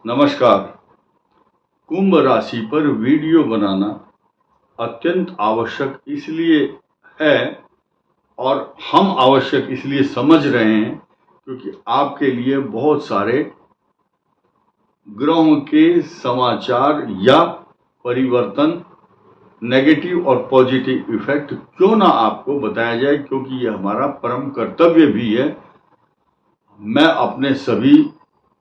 नमस्कार। कुंभ राशि पर वीडियो बनाना अत्यंत आवश्यक इसलिए है और हम आवश्यक इसलिए समझ रहे हैं क्योंकि आपके लिए बहुत सारे ग्रहों के समाचार या परिवर्तन, नेगेटिव और पॉजिटिव इफेक्ट क्यों ना आपको बताया जाए, क्योंकि ये हमारा परम कर्तव्य भी है। मैं अपने सभी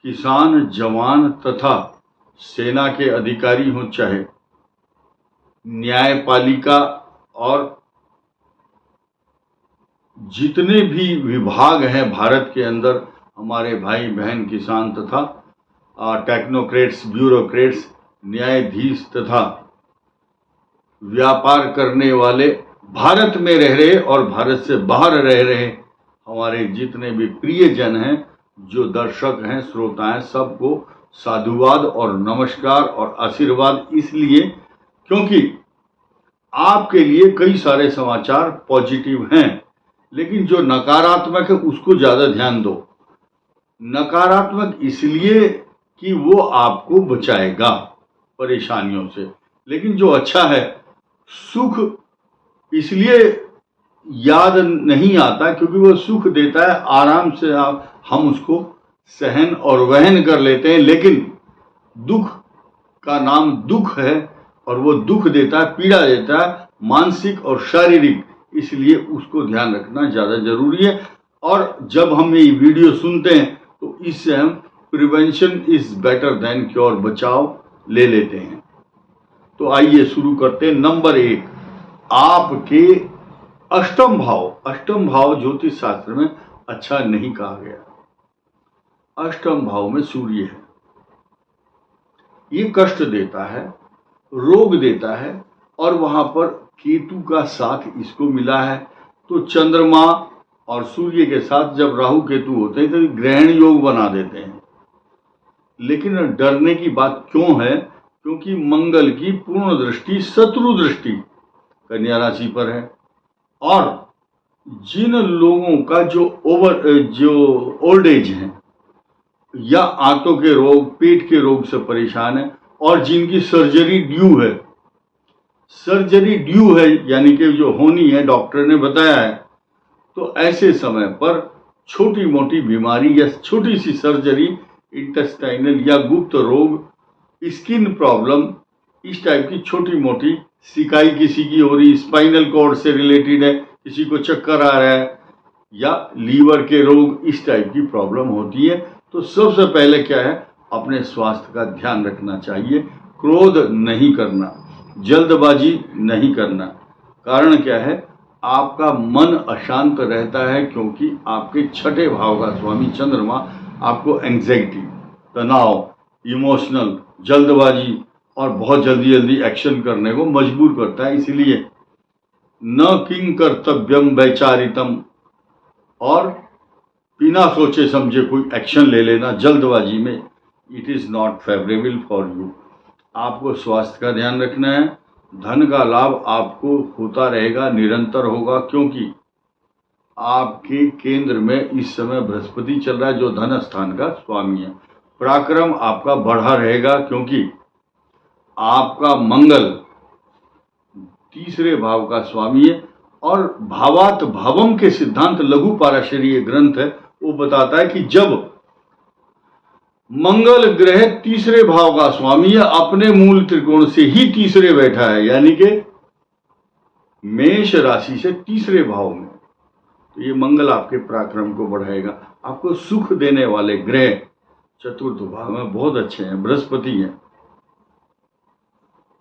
किसान, जवान तथा सेना के अधिकारी हों, चाहे न्यायपालिका और जितने भी विभाग हैं भारत के अंदर, हमारे भाई बहन किसान तथा टेक्नोक्रेट्स, ब्यूरोक्रेट्स, न्यायाधीश तथा व्यापार करने वाले, भारत में रह रहे और भारत से बाहर रह रहे हमारे जितने भी प्रियजन हैं, जो दर्शक हैं, श्रोता हैं, सबको साधुवाद और नमस्कार और आशीर्वाद। इसलिए क्योंकि आपके लिए कई सारे समाचार पॉजिटिव हैं, लेकिन जो नकारात्मक है उसको ज्यादा ध्यान दो। नकारात्मक इसलिए कि वो आपको बचाएगा परेशानियों से, लेकिन जो अच्छा है, सुख इसलिए याद नहीं आता क्योंकि वो सुख देता है, आराम से हम उसको सहन और वहन कर लेते हैं। लेकिन दुख का नाम दुख है और वो दुख देता है, पीड़ा देता है, मानसिक और शारीरिक, इसलिए उसको ध्यान रखना ज्यादा जरूरी है। और जब हम ये वीडियो सुनते हैं तो इससे हम prevention is better than cure, बचाव ले लेते हैं। तो आइए शुरू करते हैं। नंबर 1, आपके अष्टम भाव ज्योतिष शास्त्र में अच्छा नहीं कहा गया। अष्टम भाव में सूर्य है, ये कष्ट देता है, रोग देता है, और वहां पर केतु का साथ इसको मिला है। तो चंद्रमा और सूर्य के साथ जब राहु केतु होते हैं तो ग्रहण योग बना देते हैं। लेकिन डरने की बात क्यों है? क्योंकि मंगल की पूर्ण दृष्टि, शत्रु दृष्टि कन्या राशि पर है। और जिन लोगों का जो ओल्ड एज है या आंतों के रोग, पेट के रोग से परेशान है, और जिनकी सर्जरी ड्यू है यानी कि जो होनी है, डॉक्टर ने बताया है, तो ऐसे समय पर छोटी मोटी बीमारी या छोटी सी सर्जरी, इंटेस्टाइनल या गुप्त रोग, स्किन प्रॉब्लम, इस टाइप की छोटी मोटी सिकाई किसी की हो रही, स्पाइनल कॉर्ड से रिलेटेड है, किसी को चक्कर आ रहा है, या लीवर के रोग, इस टाइप की प्रॉब्लम होती है। तो सबसे पहले क्या है, अपने स्वास्थ्य का ध्यान रखना चाहिए। क्रोध नहीं करना, जल्दबाजी नहीं करना। कारण क्या है, आपका मन अशांत रहता है क्योंकि आपके छठे भाव का स्वामी चंद्रमा आपको एंग्जाइटी, तनाव, इमोशनल, जल्दबाजी और बहुत जल्दी एक्शन करने को मजबूर करता है। इसलिए न किंग कर्तव्यम वैचारितम, और बिना सोचे समझे कोई एक्शन ले लेना जल्दबाजी में, it is not favourable for you. आपको स्वास्थ्य का ध्यान रखना है। धन का लाभ आपको होता रहेगा, निरंतर होगा, क्योंकि आपके केंद्र में इस समय बृहस्पति चल रहा है जो धन स्थान का स्वामी है। पराक्रम आपका बढ़ा रहेगा क्योंकि आपका मंगल तीसरे भाव का स्वामी है, और भावात भावम के सिद्धांत लघु पाराशरीय ग्रंथ है, वो बताता है कि जब मंगल ग्रह तीसरे भाव का स्वामी है, अपने मूल त्रिकोण से ही तीसरे बैठा है, यानी कि मेष राशि से तीसरे भाव में, तो ये मंगल आपके पराक्रम को बढ़ाएगा। आपको सुख देने वाले ग्रह चतुर्थ भाव में बहुत अच्छे हैं, बृहस्पति है।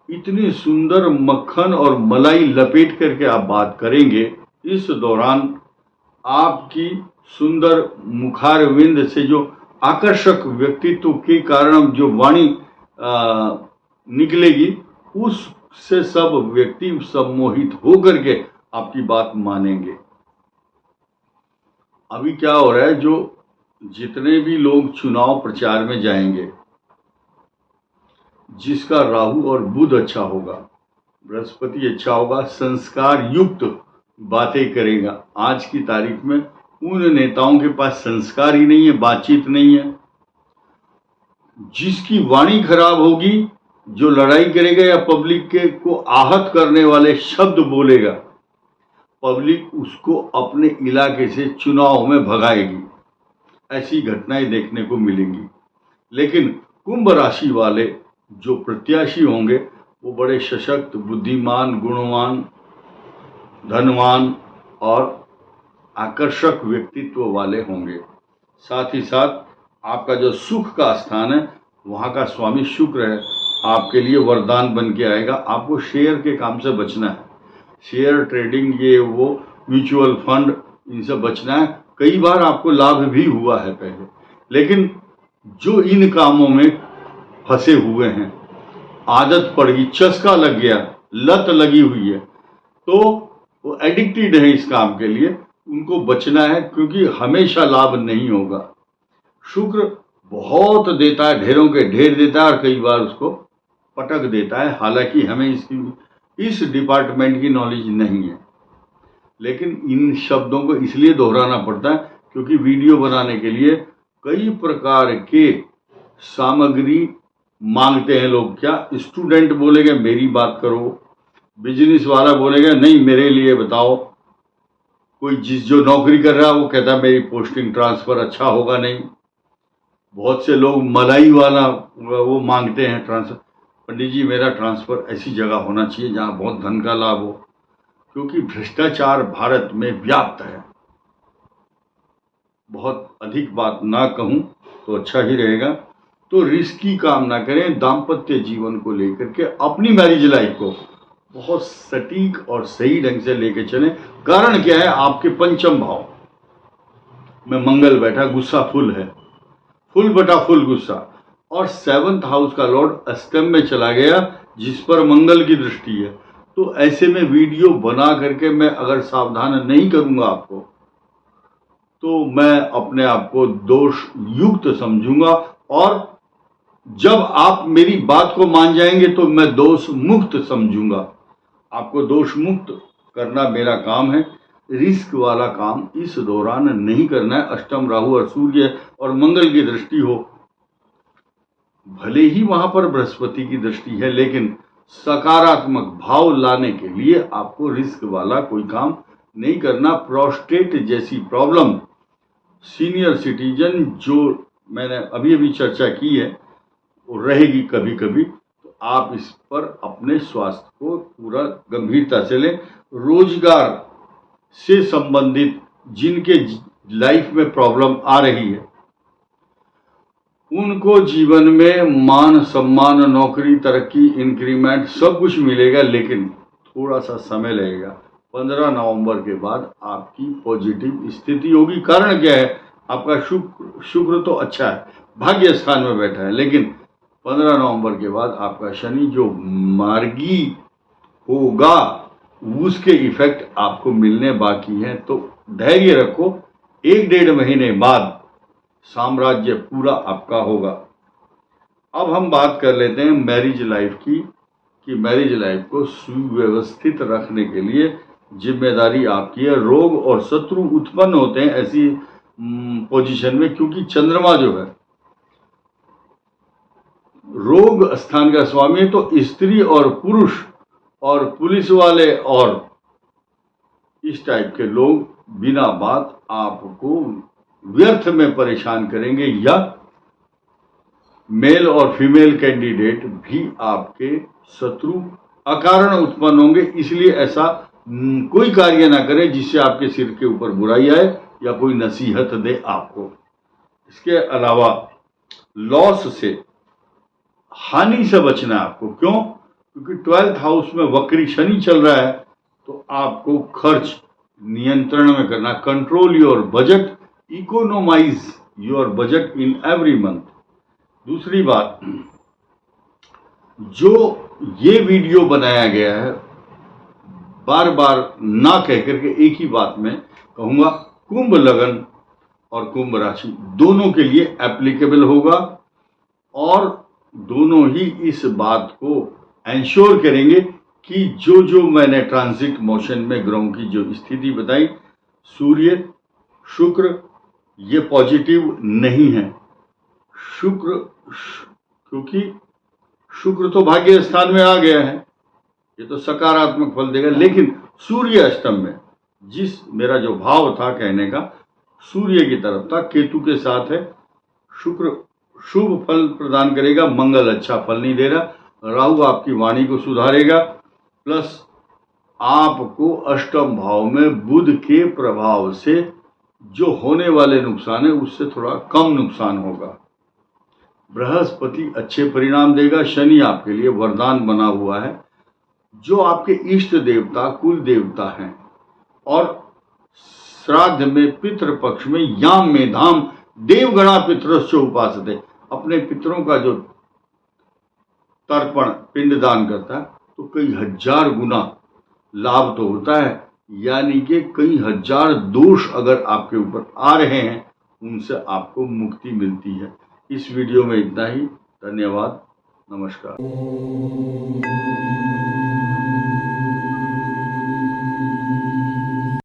इतनी सुंदर मक्खन और मलाई लपेट करके आप बात करेंगे। इस दौरान आपकी सुंदर मुखारविंद से जो आकर्षक व्यक्तित्व के कारण जो वाणी निकलेगी, उससे सब व्यक्ति सम्मोहित होकर के आपकी बात मानेंगे। अभी क्या हो रहा है, जो जितने भी लोग चुनाव प्रचार में जाएंगे, जिसका राहु और बुध अच्छा होगा, बृहस्पति अच्छा होगा, संस्कार युक्त बातें करेगा। आज की तारीख में उन नेताओं के पास संस्कार ही नहीं है, बातचीत नहीं है, जिसकी वाणी खराब होगी, जो लड़ाई करेगा या पब्लिक के को आहत करने वाले शब्द बोलेगा, पब्लिक उसको अपने इलाके से चुनाव में भगाएगी। ऐसी घटनाएं देखने को मिलेंगी। लेकिन कुंभ राशि वाले जो प्रत्याशी होंगे वो बड़े सशक्त, बुद्धिमान, गुणवान, धनवान और आकर्षक व्यक्तित्व वाले होंगे। साथ ही साथ आपका जो सुख का स्थान है वहाँ का स्वामी शुक्र है, आपके लिए वरदान बन के आएगा। आपको शेयर के काम से बचना है, शेयर ट्रेडिंग, ये वो म्यूचुअल फंड, इनसे बचना है। कई बार आपको लाभ भी हुआ है पहले, लेकिन जो इन कामों में फंसे हुए हैं, आदत पड़ गई, चस्का लग गया, लत लगी हुई है, तो वो एडिक्टेड है इस काम के लिए, उनको बचना है, क्योंकि हमेशा लाभ नहीं होगा। शुक्र बहुत देता है, ढेरों के ढेर देता है और कई बार उसको पटक देता है। हालांकि हमें इस डिपार्टमेंट की नॉलेज नहीं है, लेकिन इन शब्दों को इसलिए दोहराना पड़ता है क्योंकि वीडियो बनाने के लिए कई प्रकार के सामग्री मांगते हैं लोग। क्या स्टूडेंट बोलेगा मेरी बात करो, बिजनेस वाला बोलेगा नहीं मेरे लिए बताओ, कोई जो नौकरी कर रहा है वो कहता है मेरी पोस्टिंग ट्रांसफर अच्छा होगा नहीं। बहुत से लोग मलाई वाला वो मांगते हैं ट्रांसफर, पंडित जी मेरा ट्रांसफर ऐसी जगह होना चाहिए जहाँ बहुत धन का लाभ हो, क्योंकि भ्रष्टाचार भारत में व्याप्त है। बहुत अधिक बात ना कहूँ तो अच्छा ही रहेगा। तो रिस्की काम ना करें, दाम्पत्य जीवन को लेकर के अपनी मैरिज लाइफ को बहुत सटीक और सही ढंग से लेके चलें। कारण क्या है, आपके पंचम भाव में मंगल बैठा, गुस्सा फुल है, फुल बटा फुल गुस्सा, और 7th हाउस का लॉर्ड अष्टम में चला गया जिस पर मंगल की दृष्टि है। तो ऐसे में वीडियो बना करके मैं अगर सावधान नहीं करूंगा आपको, तो मैं अपने आप को दोष युक्त समझूंगा, और जब आप मेरी बात को मान जाएंगे तो मैं दोष मुक्त समझूंगा। आपको दोष मुक्त करना मेरा काम है, रिस्क वाला काम इस दौरान नहीं करना है। अष्टम राहु और सूर्य और मंगल की दृष्टि हो, भले ही वहां पर बृहस्पति की दृष्टि है, लेकिन सकारात्मक भाव लाने के लिए आपको रिस्क वाला कोई काम नहीं करना। प्रोस्टेट जैसी प्रॉब्लम, सीनियर सिटीजन, जो मैंने अभी अभी चर्चा की है, वो रहेगी कभी कभी, तो आप इस पर अपने स्वास्थ्य को पूरा गंभीरता से लें। रोजगार से संबंधित जिनके लाइफ में प्रॉब्लम आ रही है, उनको जीवन में मान सम्मान, नौकरी, तरक्की, इंक्रीमेंट सब कुछ मिलेगा, लेकिन थोड़ा सा समय लगेगा। 15 नवंबर के बाद आपकी पॉजिटिव स्थिति होगी। कारण क्या है, आपका शुक्र तो अच्छा है, भाग्य स्थान में बैठा है, लेकिन 15 नवंबर के बाद आपका शनि जो मार्गी होगा, उसके इफेक्ट आपको मिलने बाकी हैं। तो धैर्य रखो, 1-1.5 महीने बाद साम्राज्य पूरा आपका होगा। अब हम बात कर लेते हैं मैरिज लाइफ की, कि मैरिज लाइफ को सुव्यवस्थित रखने के लिए जिम्मेदारी आपकी है। रोग और शत्रु उत्पन्न होते हैं ऐसी पोजीशन में, क्योंकि चंद्रमा जो है रोग स्थान का स्वामी है। तो स्त्री और पुरुष और पुलिस वाले और इस टाइप के लोग बिना बात आपको व्यर्थ में परेशान करेंगे, या मेल और फीमेल कैंडिडेट भी आपके शत्रु अकारण उत्पन्न होंगे। इसलिए ऐसा कोई कार्य ना करें जिससे आपके सिर के ऊपर बुराई आए या कोई नसीहत दे आपको। इसके अलावा लॉस से, हानि से बचना है आपको। क्यों? क्योंकि 12th हाउस में वक्री शनि चल रहा है, तो आपको खर्च नियंत्रण में करना। Control your budget, economise your budget in every month. दूसरी बात, जो ये वीडियो बनाया गया है, बार बार ना कह करके एक ही बात में कहूंगा, कुंभ लगन और कुंभ राशि दोनों के लिए एप्लीकेबल होगा, और दोनों ही इस बात को एंश्योर करेंगे कि जो मैंने ट्रांजिट मोशन में ग्रहों की जो स्थिति बताई, सूर्य शुक्र ये पॉजिटिव नहीं है। शुक्र क्योंकि शुक्र तो भाग्य स्थान में आ गया है, ये तो सकारात्मक फल देगा। लेकिन सूर्य अष्टम में, जिस मेरा जो भाव था कहने का सूर्य की तरफ था, केतु के साथ है। शुक्र शुभ फल प्रदान करेगा, मंगल अच्छा फल नहीं दे रहा। राहु आपकी वाणी को सुधारेगा, प्लस आपको अष्टम भाव में बुध के प्रभाव से जो होने वाले नुकसान है उससे थोड़ा कम नुकसान होगा। बृहस्पति अच्छे परिणाम देगा। शनि आपके लिए वरदान बना हुआ है। जो आपके इष्ट देवता कुल देवता हैं और श्राद्ध में पितृ पक्ष में याम में धाम देवगणा पितरश्च उपासते, अपने पितरों का जो तर्पण पिंडदान करता है तो कई हजार गुना लाभ तो होता है, यानी कि कई हजार दोष अगर आपके ऊपर आ रहे हैं उनसे आपको मुक्ति मिलती है। इस वीडियो में इतना ही। धन्यवाद। नमस्कार।